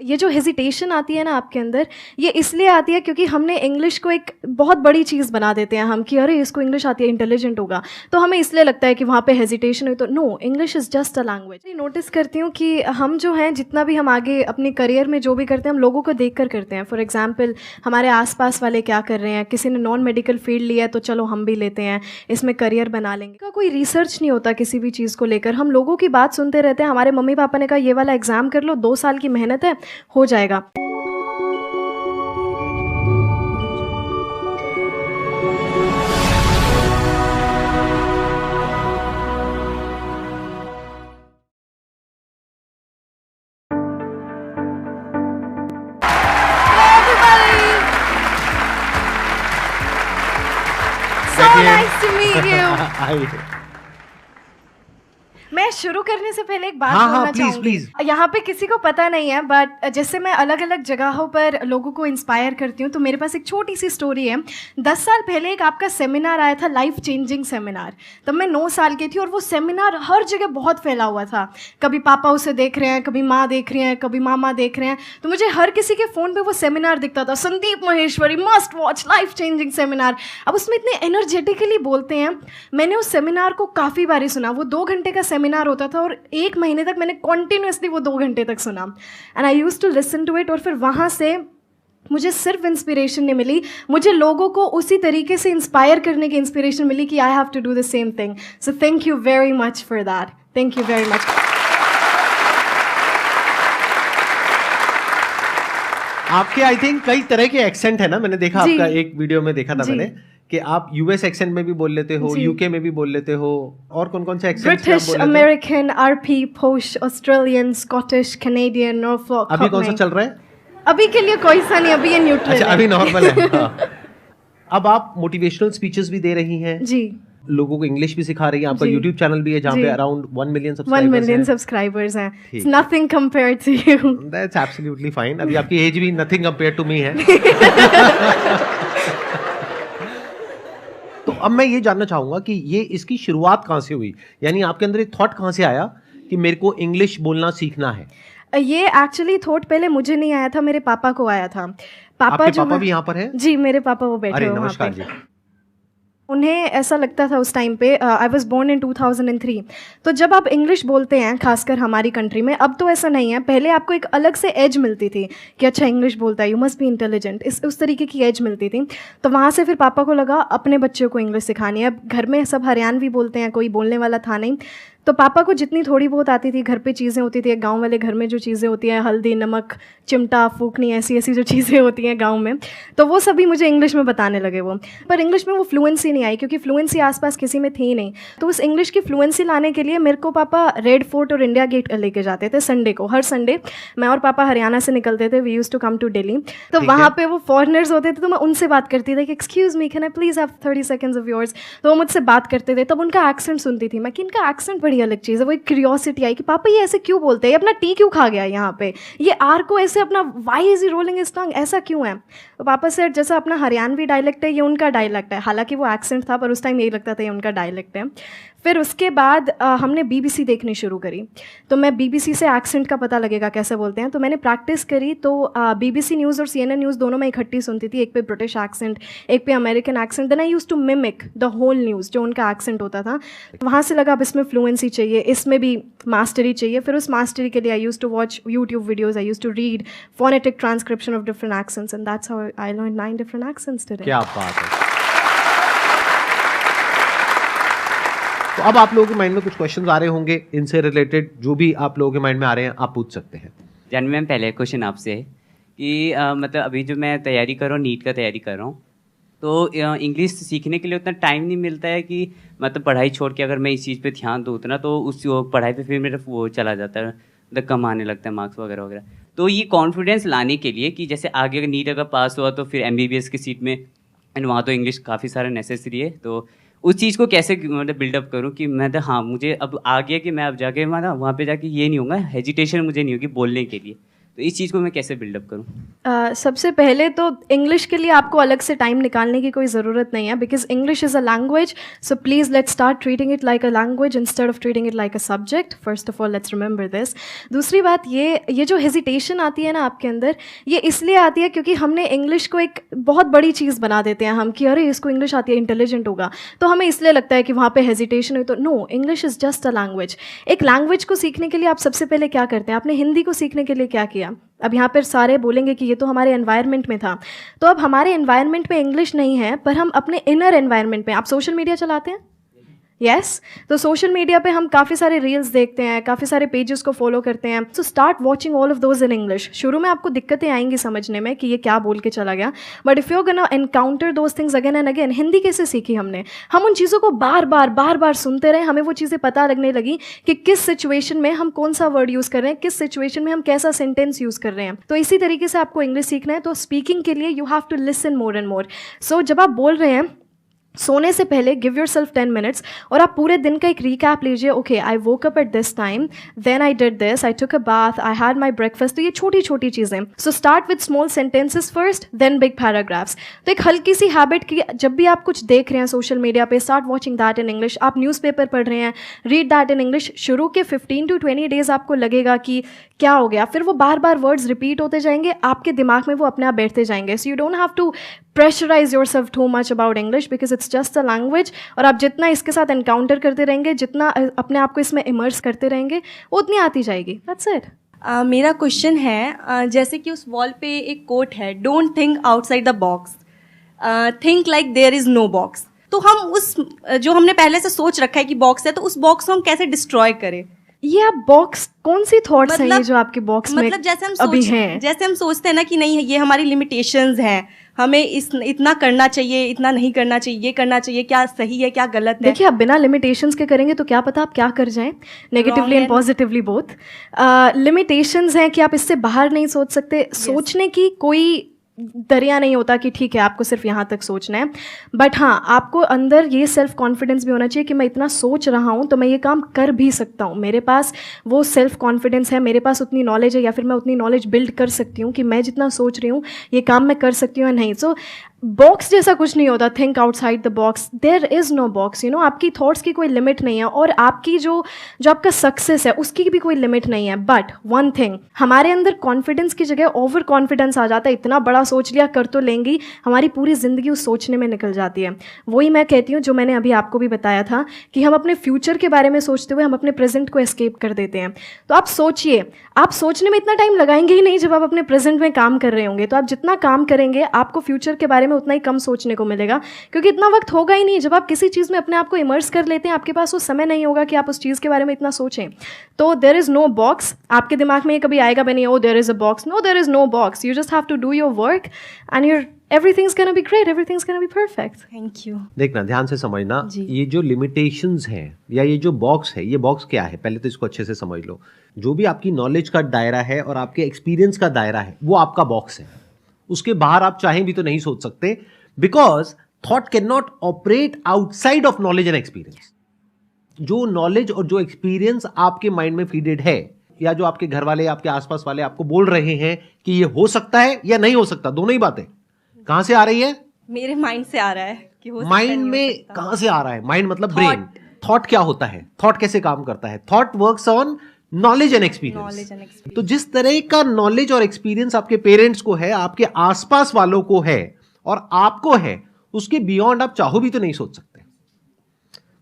ये जो हेजिटेशन आती है ना आपके अंदर, ये इसलिए आती है क्योंकि हमने इंग्लिश को एक बहुत बड़ी चीज़ बना देते हैं हम कि अरे इसको इंग्लिश आती है, इंटेलिजेंट होगा, तो हमें इसलिए लगता है कि वहाँ पे हेजिटेशन हुई। तो no, English is just a language. Notice करती हूँ कि हम जो हैं, जितना भी हम आगे अपने करियर में जो भी करते हैं, हम लोगों को देख कर करते हैं। फॉर एग्जाम्पल, हमारे आसपास वाले क्या कर रहे हैं, किसी ने नॉन मेडिकल फील्ड लिया है तो चलो हम भी लेते हैं, इसमें करियर बना लेंगे। का कोई रिसर्च नहीं होता किसी भी चीज़ को लेकर, हम लोगों की बात सुनते रहते हैं। हमारे मम्मी पापा ने कहा ये वाला एग्ज़ाम कर लो, 2 साल की मेहनत है, हो जाएगा। So nice to meet you. मैं शुरू करने से पहले एक बात बोलना चाहूँगी। यहाँ पे किसी को पता नहीं है, बट जैसे मैं अलग अलग जगहों पर लोगों को इंस्पायर करती हूँ, तो मेरे पास एक छोटी सी स्टोरी है। 10 साल पहले एक आपका सेमिनार आया था, लाइफ चेंजिंग सेमिनार। तब मैं 9 साल की थी और वो सेमिनार हर जगह बहुत फैला हुआ था। कभी पापा उसे देख रहे हैं, कभी माँ देख रही हैं, कभी मामा देख रहे हैं। तो मुझे हर किसी के फ़ोन पर वो सेमिनार दिखता था, Sandeep Maheshwari must watch life changing seminar. अब उसमें इतने एनर्जेटिकली बोलते हैं। मैंने उस सेमिनार को काफ़ी बारी सुना। वो 2 घंटे का सेमिनार होता था और 1 महीने तक मैंने कॉन्टिन्यूसली वो 2 घंटे तक सुना, and I used to listen to it. और फिर वहाँ से मुझे सिर्फ इंस्पिरेशन नहीं मिली, मुझे लोगों को उसी तरीके से इंस्पायर करने की इंस्पिरेशन मिली कि I have to do the same thing. So thank you very much for that. Thank you very much. आपके आई थिंक कई तरह के एक्सेंट है ना, मैंने देखा आपका एक वीडियो में देखा था मैंने कि आप यूएस एक्सेंट में भी बोल लेते हो, यूके में भी बोल लेते हो, और कौन कौन से एक्सेंट? ब्रिटिश, अमेरिकन, आरपी, पोश, ऑस्ट्रेलियन, स्कॉटिश, कैनेडियन, नॉर्फॉक। अभी कौन सा चल रहा है? अभी के लिए कोई सा नहीं, अभी ये न्यूट्रल है। अच्छा, अभी नॉर्मल है। हाँ। अब आप मोटिवेशनल स्पीचेस भी दे रही हैं जी, लोगों को इंग्लिश भी सिखा रही हैं। आपका यूट्यूब चैनल भी है जहाँ पे अराउंड 1 मिलियन सब्सक्राइबर्स हैं। It's nothing compared to you. That's absolutely fine. अभी आपकी एज भी नथिंग कंपेयर्ड टू मी है। तो अब मैं ये जानना चाहूंगा कि ये इसकी शुरुआत कहाँ से हुई, यानी आपके अंदर एक थॉट कहाँ से आया कि मेरे को इंग्लिश बोलना सीखना है? ये एक्चुअली थॉट पहले मुझे नहीं आया था, मेरे पापा को आया था। पापा भी यहाँ पर है? जी, मेरे पापा वो बैठे हुए वहाँ पे। उन्हें ऐसा लगता था उस टाइम पे, आई वॉज बोर्न इन 2003। तो जब आप इंग्लिश बोलते हैं, खासकर हमारी कंट्री में, अब तो ऐसा नहीं है, पहले आपको एक अलग से एज मिलती थी कि अच्छा इंग्लिश बोलता है, यू मस्ट बी इंटेलिजेंट, उस तरीके की एज मिलती थी। तो वहाँ से फिर पापा को लगा अपने बच्चों को इंग्लिश सिखानी है। अब घर में सब हरियाणवी बोलते हैं, कोई बोलने वाला था नहीं। तो पापा को जितनी थोड़ी बहुत आती थी, घर पे चीज़ें होती थी, गांव वाले घर में जो चीज़ें होती हैं, हल्दी, नमक, चिमटा, फूकनी, ऐसी ऐसी जो चीज़ें होती हैं गांव में, तो वो सभी मुझे इंग्लिश में बताने लगे वो। पर इंग्लिश में वो फ्लुएंसी नहीं आई, क्योंकि फ्लुएंसी आसपास किसी में थी ही नहीं। तो उस इंग्लिश की फ्लुएंसी लाने के लिए मेरे को पापा रेड फोर्ट और इंडिया गेट लेके जाते थे संडे को। हर संडे मैं और पापा हरियाणा से निकलते थे, we used to come to Delhi. तो वहाँ पे वो फॉरेनर्स होते थे, तो मैं उनसे बात करती थी कि excuse me, can I please have 30 seconds of yours. तो वो मुझसे बात करते थे, तब उनका एक्सेंट सुनती थी मैं कि इनका एक्सेंट बड़ी अलग चीज़ है। वो एक क्यूरियोसिटी आई कि पापा ये ऐसे क्यों बोलते हैं, ये अपना टी क्यों खा गया यहाँ पे, ये आर को ऐसे अपना why is rolling is tongue, ऐसा क्यों है। तो पापा से जैसा अपना हरियाणवी डायलेक्ट है, ये उनका डायलेक्ट है। हालांकि वो एक्सेंट था, पर उस टाइम यही लगता था ये उनका डायलेक्ट है। फिर उसके बाद हमने बीबीसी देखनी शुरू करी। तो मैं बीबीसी से एक्सेंट का पता लगेगा कैसे बोलते हैं, तो मैंने प्रैक्टिस करी। तो बीबीसी न्यूज़ और सीएनएन न्यूज़ दोनों मैं इकट्ठी सुनती थी, एक पे ब्रिटिश एक्सेंट, एक पे American accent. Then I used to mimic the whole news, जो उनका एक्सेंट होता था। वहाँ से लगा अब इसमें फ्लुएंसी चाहिए, इसमें भी मास्टरी चाहिए। फिर उस मास्टरी के लिए I used to watch YouTube videos, I used to read phonetic transcription of different accents, and that's how I learn 9 different accents today. क्या बात है। तो अब आप लोगों के माइंड में कुछ क्वेश्चंस आ रहे होंगे इनसे रिलेटेड, जो भी आप लोगों के माइंड में आ रहे हैं आप पूछ सकते हैं। जानवी मैम, पहले क्वेश्चन आपसे है कि मतलब अभी जो मैं तैयारी कर रहा हूँ, नीट का तैयारी कर रहा हूँ, तो इंग्लिश सीखने के लिए उतना टाइम नहीं मिलता है कि मतलब पढ़ाई छोड़ के अगर मैं इस चीज़ पे ध्यान दूँ उतना, तो उस पढ़ाई पे फिर मेरा वो चला जाता है, मतलब कम आने लगता है मार्क्स वगैरह वगैरह। तो ये कॉन्फिडेंस लाने के लिए कि जैसे आगे अगर नीट अगर पास हुआ तो फिर एमबीबीएस की सीट में, एंड वहाँ तो इंग्लिश काफ़ी सारा नेसेसरी है, तो उस चीज़ को कैसे मतलब बिल्डअप करूँ कि मैं तो हाँ मुझे अब आ गया कि मैं अब जाके मतलब वहाँ पे जाके ये नहीं होगा, हेजिटेशन मुझे नहीं होगी बोलने के लिए। तो इस चीज़ को मैं कैसे बिल्डअप करूँ? सबसे पहले तो इंग्लिश के लिए आपको अलग से टाइम निकालने की कोई ज़रूरत नहीं है, because English is a language. So please let's start treating it like a language instead of treating it like a subject. First of all let's remember this. दूसरी बात, ये जो हेजिटेशन आती है ना आपके अंदर, ये इसलिए आती है क्योंकि हमने इंग्लिश को एक बहुत बड़ी चीज़ बना देते हैं हम कि अरे इसको इंग्लिश आती है, इंटेलिजेंट होगा, तो हमें इसलिए लगता है कि वहाँ पे हेजिटेशन हुई. तो no, English is just a language. एक लैंग्वेज को सीखने के लिए आप सबसे पहले क्या करते हैं? आपने हिंदी को सीखने के लिए क्या किया? अब यहाँ पर सारे बोलेंगे कि ये तो हमारे एनवायरनमेंट में था. तो अब हमारे एनवायरनमेंट में इंग्लिश नहीं है, पर हम अपने इनर एनवायरनमेंट में, आप सोशल मीडिया चलाते हैं? यस. तो सोशल मीडिया पे हम काफ़ी सारे रील्स देखते हैं, काफ़ी सारे पेजेस को फॉलो करते हैं. So start watching all of those in English. शुरू में आपको दिक्कतें आएंगी समझने में कि ये क्या बोल के चला गया, but if you gonna encounter those things again and again. Hindi कैसे सीखी हमने? हम उन चीज़ों को बार बार सुनते रहे, हमें वो चीज़ें पता लगने लगी कि किस सिचुएशन में हम कौन सा वर्ड यूज़ कर रहे हैं, किस सिचुएशन में हम कैसा सेंटेंस यूज़ कर रहे हैं. तो इसी तरीके से आपको इंग्लिश सीखना है. तो स्पीकिंग के लिए you have to listen more and more. So जब आप बोल रहे हैं, सोने से पहले गिव योर सेल्फ 10 मिनट्स और आप पूरे दिन का एक रिकैप लीजिए. Okay, I woke up at this time, then I did this, I took a bath, I had my breakfast. तो ये छोटी छोटी चीज़ें. So start with small sentences first, then big paragraphs. तो एक हल्की सी हैबिट की, जब भी आप कुछ देख रहे हैं सोशल मीडिया पे, start watching that in English. आप न्यूज़पेपर पढ़ रहे हैं, रीड दैट इन इंग्लिश. शुरू के 15 to 20 डेज आपको लगेगा कि क्या हो गया, फिर वो बार बार वर्ड्स रिपीट होते जाएंगे, आपके दिमाग में वो अपने आप बैठते जाएंगे. So you don't have to pressurise yourself too much about English, because it's just a language. और आप जितना इसके साथ एनकाउंटर करते रहेंगे, जितना अपने आप को इसमें इमर्स करते रहेंगे, उतनी आती जाएगी. That's it. मेरा क्वेश्चन है, जैसे कि उस वॉल पे एक कोट है, don't think outside the box, think like there is no box. तो हम उस जो हमने पहले से सोच रखा है कि बॉक्स है, तो उस बॉक्स को हम कैसे डिस्ट्रॉय करें? ये आप बॉक्स, कौन सी थॉट्स हैं ये जो आपके बॉक्स में अभी हैं? जैसे हम सोचते हैं ना कि नहीं, ये हमारी लिमिटेशंस हैं, हमें इतना करना चाहिए, इतना नहीं करना चाहिए, ये करना चाहिए, क्या सही है क्या गलत है. देखिए, आप बिना लिमिटेशंस के करेंगे तो क्या पता आप क्या कर जाएं, negatively and positively both. Limitations हैं कि आप इससे बाहर नहीं सोच सकते. सोचने की कोई दरिया नहीं होता कि ठीक है आपको सिर्फ यहाँ तक सोचना है, बट हाँ, आपको अंदर ये सेल्फ कॉन्फिडेंस भी होना चाहिए कि मैं इतना सोच रहा हूँ तो मैं ये काम कर भी सकता हूँ. मेरे पास वो सेल्फ कॉन्फिडेंस है, मेरे पास उतनी नॉलेज है, या फिर मैं उतनी नॉलेज बिल्ड कर सकती हूँ कि मैं जितना सोच रही हूँ ये काम मैं कर सकती हूँ या नहीं. सो बॉक्स जैसा कुछ नहीं होता. Think outside the box. There is no box. You know, आपकी थॉट्स की कोई लिमिट नहीं है, और आपकी जो आपका सक्सेस है उसकी भी कोई लिमिट नहीं है. बट वन थिंग, हमारे अंदर कॉन्फिडेंस की जगह ओवर कॉन्फिडेंस आ जाता है. इतना बड़ा सोच लिया, कर तो लेंगी, हमारी पूरी ज़िंदगी उस सोचने में निकल जाती है. वही मैं कहती हूँ, जो मैंने अभी आपको भी बताया था कि हम अपने फ्यूचर के बारे में सोचते हुए हम अपने प्रेजेंट को एस्केप कर देते हैं. तो आप सोचिए, आप सोचने में इतना टाइम लगाएंगे ही नहीं जब आप अपने प्रेजेंट में काम कर रहे होंगे. तो आप जितना काम करेंगे, आपको फ्यूचर के बारे में उतना ही कम सोचने को मिलेगा, क्योंकि इतना वक्त होगा ही नहीं. जब आप किसी चीज़ में अपने आप को इमर्स कर लेते हैं, आपके पास वो समय नहीं होगा कि आप उस चीज़ के बारे में इतना सोचें. तो देयर इज़ नो बॉक्स. आपके दिमाग में ये कभी आएगा भी नहीं, oh there is a box. No, there is no box. You just have to do your work and your everything's gonna be great, everything's gonna be perfect. Thank you. देखना, ध्यान से समझना, ये जो लिमिटेशंस हैं या ये जो बॉक्स है, ये बॉक्स क्या है, पहले तो इसको अच्छे से समझ लो. जो भी आपकी नॉलेज का दायरा है और आपके एक्सपीरियंस का दायरा है, वो आपका बॉक्स है. उसके बाहर आप चाहें भी तो नहीं सोच सकते, because thought can not operate outside of knowledge and experience. जो नॉलेज और जो एक्सपीरियंस आपके माइंड में फीडेड है, या जो आपके घर वाले, आपके आसपास वाले आपको बोल रहे हैं कि ये हो सकता है या नहीं हो सकता, दोनों ही बातें कहां से आ रही है? मेरे माइंड से आ रहा है कि हो सकता है, माइंड में कहां से आ रहा है? माइंड मतलब ब्रेन. थॉट क्या होता है? थॉट कैसे काम करता है? Thought works on knowledge and experience. तो जिस तरह का नॉलेज और एक्सपीरियंस आपके पेरेंट्स को है, आपके आसपास वालों को है और आपको है, उसके बियॉन्ड आप चाहो भी तो नहीं सोच सकते.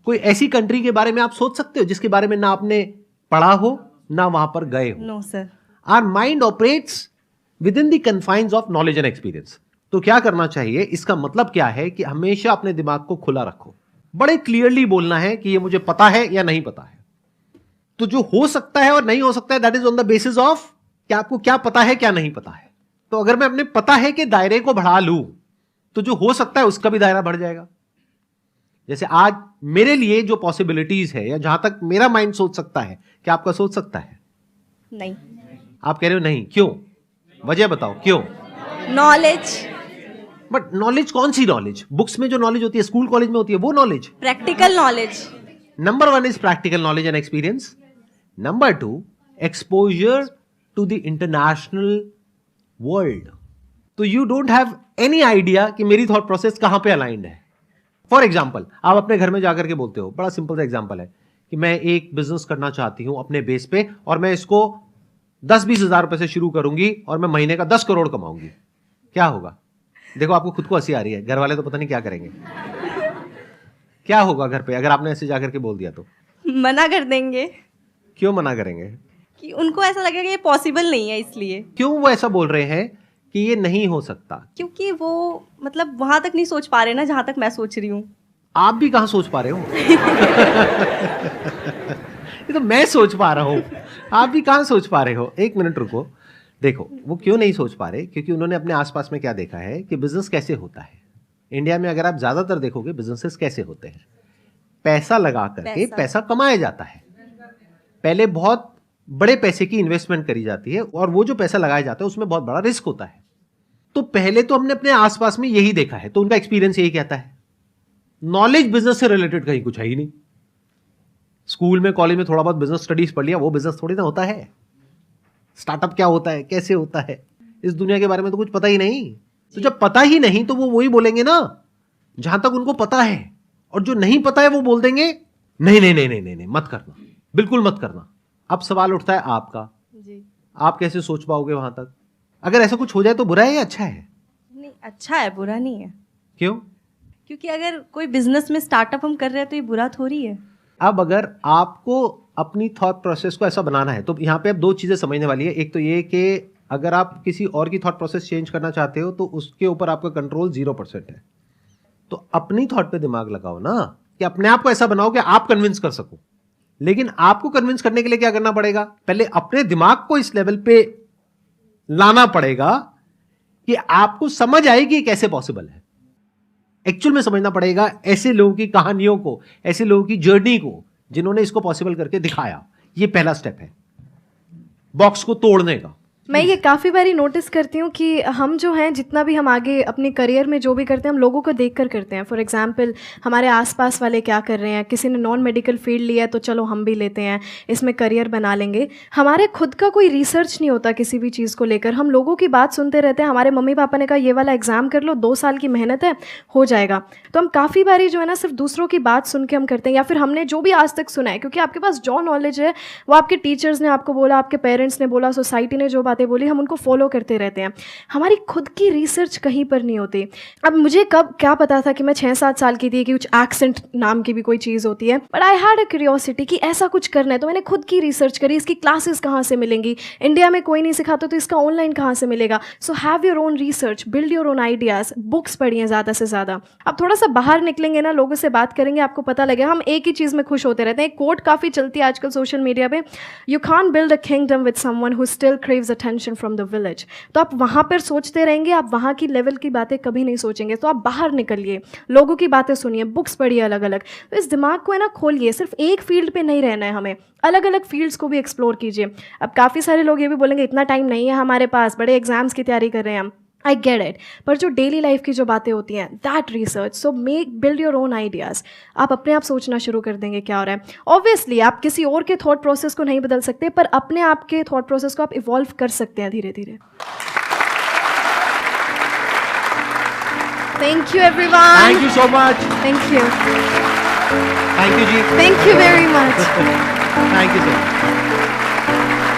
कोई ऐसी कंट्री के बारे में आप सोच सकते हो जिसके बारे में ना आपने पढ़ा हो, ना वहां पर गए हो? No sir. Our mind operates within the confines of knowledge and experience. तो क्या करना चाहिए? इसका मतलब क्या है कि हमेशा अपने दिमाग को खुला रखो. बड़े क्लियरली बोलना है कि ये मुझे पता है या नहीं पता है. तो जो हो सकता है और नहीं हो सकता है, that is on the basis of कि आपको क्या पता है, क्या नहीं पता है. तो अगर मैं अपने पता है कि दायरे को बढ़ा लूं, तो जो हो सकता है उसका भी दायरा बढ़ जाएगा. जैसे आज मेरे लिए जो पॉसिबिलिटीज है, या जहां तक मेरा माइंड सोच सकता है, क्या आपका सोच सकता है? नहीं. आप कह रहे हो नहीं, क्यों? वजह बताओ क्यों? नॉलेज. बट नॉलेज कौन सी नॉलेज? बुक्स में जो नॉलेज होती है, स्कूल कॉलेज में होती है, वो knowledge? Practical knowledge. Number 1 is practical knowledge and experience. Number 2, exposure to the international world, तो you don't have any idea कि मेरी थॉट प्रोसेस कहां पे अलाइंड है। फॉर एग्जाम्पल, आप अपने घर में जाकर के बोलते हो, बड़ा सिंपल सा एग्जाम्पल है कि मैं एक बिजनेस करना चाहती हूं अपने बेस पे, और मैं इसको 10-20 हजार रुपए से शुरू करूंगी और मैं महीने का 10 करोड़ कमाऊंगी। क्या होगा? देखो, आपको खुद को हंसी आ रही है, घर वाले तो पता नहीं क्या करेंगे। क्या होगा घर पे अगर आपने ऐसे जाकर के बोल दिया तो? मना कर देंगे। क्यों मना करेंगे? कि उनको ऐसा लगेगा कि ये पॉसिबल नहीं है, इसलिए। क्यों वो ऐसा बोल रहे हैं कि ये नहीं हो सकता? क्योंकि वो मतलब वहां तक नहीं सोच पा रहे ना जहां तक मैं सोच रही हूँ। आप भी कहां सोच पा रहे हो? ये तो मैं सोच पा रहा हूं, आप भी कहां सोच पा रहे हो? एक मिनट रुको। देखो, वो क्यों नहीं सोच पा रहे? क्योंकि उन्होंने अपने आसपास में क्या देखा है कि बिजनेस कैसे होता है। इंडिया में अगर आप ज्यादातर देखोगे बिजनेसेस कैसे होते हैं, पैसा लगा करके पैसा कमाया जाता है। पहले बहुत बड़े पैसे की इन्वेस्टमेंट करी जाती है और वो जो पैसा लगाया जाता है उसमें बहुत बड़ा रिस्क होता है। तो पहले तो हमने अपने आसपास में यही देखा है, तो उनका एक्सपीरियंस यही कहता है। नॉलेज बिजनेस से रिलेटेड कहीं कुछ है ही नहीं। स्कूल में, कॉलेज में थोड़ा बहुत बिजनेस स्टडीज पढ़ लिया, वो बिजनेस थोड़ी ना होता है। स्टार्टअप क्या होता है, कैसे होता है, इस दुनिया के बारे में तो कुछ पता ही नहीं। तो जब पता ही नहीं तो वो वही बोलेंगे ना जहां तक उनको पता है, और जो नहीं पता है वो बोल देंगे नहीं नहीं नहीं नहीं नहीं, नहीं मत करना, बिल्कुल मत करना। अब सवाल उठता है आपका, जी। आप कैसे सोच पाओगे वहां तक? अगर ऐसा कुछ हो जाए तो बुरा है या अच्छा है? नहीं, अच्छा है, बुरा नहीं है। क्यों? क्योंकि अगर कोई बिजनेस में स्टार्टअप हम कर रहे हैं तो ये बुरा थोड़ी है। अब अगर आपको अपनी थॉट प्रोसेस को ऐसा बनाना है तो यहाँ पे अब दो चीजें समझने वाली है। एक तो ये कि अगर आप किसी और की थॉट प्रोसेस चेंज करना चाहते हो तो उसके ऊपर आपका कंट्रोल 0% है। तो अपनी थॉट पे दिमाग लगाओ ना, कि अपने आप को ऐसा बनाओ कि आप कन्विंस कर सको। लेकिन आपको कन्विंस करने के लिए क्या करना पड़ेगा? पहले अपने दिमाग को इस लेवल पे लाना पड़ेगा कि आपको समझ आए कि ये कैसे पॉसिबल है। एक्चुअल में समझना पड़ेगा ऐसे लोगों की कहानियों को, ऐसे लोगों की जर्नी को जिन्होंने इसको पॉसिबल करके दिखाया। ये पहला स्टेप है बॉक्स को तोड़ने का। मैं ये काफ़ी बारी नोटिस करती हूँ कि हम जो हैं, जितना भी हम आगे अपने करियर में जो भी करते हैं, हम लोगों को देख कर करते हैं। फॉर एग्जांपल, हमारे आसपास वाले क्या कर रहे हैं, किसी ने नॉन मेडिकल फील्ड लिया है तो चलो हम भी लेते हैं, इसमें करियर बना लेंगे। हमारे खुद का कोई रिसर्च नहीं होता किसी भी चीज़ को लेकर। हम लोगों की बात सुनते रहते हैं। हमारे मम्मी पापा ने कहा ये वाला एग्ज़ाम कर लो, 2 साल की मेहनत है, हो जाएगा। तो हम काफ़ी बारी जो है ना सिर्फ दूसरों की बात सुन के हम करते हैं, या फिर हमने जो भी आज तक सुना है, क्योंकि आपके पास जो नॉलेज है वो आपके टीचर्स ने आपको बोला, आपके पेरेंट्स ने बोला, सोसाइटी ने जो बातें बोली, हम उनको फॉलो करते रहते हैं। हमारी खुद की रिसर्च कहीं पर नहीं होती। अब मुझे कब क्या पता था कि मैं 6-7 साल की थी कि कुछ एक्सेंट नाम की भी कोई चीज़ होती है, but I had a curiosity कि ऐसा कुछ करना है। तो मैंने खुद की रिसर्च करी, इसकी क्लासेस कहाँ से मिलेंगी, इंडिया में कोई नहीं सिखाता तो इसका ऑनलाइन कहाँ से मिलेगा। So have your own research, build your own ideas, books पढ़िए ज़्यादा से ज़्यादा। अब थोड़ा सा बाहर निकलेंगे ना, लोगों से बात करेंगे, आपको पता लगेगा हम एक ही चीज़ में खुश होते रहते हैं। एक कोट काफ़ी चलती है आजकल सोशल मीडिया पे, you can't build a kingdom with someone who still craves attention from the village. तो आप वहाँ पर सोचते रहेंगे, आप वहाँ की लेवल की बातें कभी नहीं सोचेंगे। तो आप बाहर निकलिए, लोगों की बातें सुनिए, बुक्स पढ़िए अलग अलग। तो इस दिमाग को है ना खोलिए, सिर्फ एक फील्ड पे नहीं रहना है हमें, अलग अलग फील्ड्स को भी एक्सप्लोर कीजिए। अब काफ़ी सारे लोग ये भी बोलेंगे इतना टाइम नहीं है हमारे पास, बड़े एग्जाम्स की तैयारी कर रहे हैं हम। आई गेट इट, पर जो डेली लाइफ की जो बातें होती हैं, that research, so make build your own ideas. आप अपने आप सोचना शुरू कर देंगे क्या हो रहा है। ऑब्वियसली आप किसी और के थॉट प्रोसेस को नहीं बदल सकते, पर अपने आप के थॉट प्रोसेस को आप इवॉल्व कर सकते हैं धीरे धीरे। Thank you everyone. Thank you so much. Thank you. Thank you ji. Thank you very much. Thank you so much.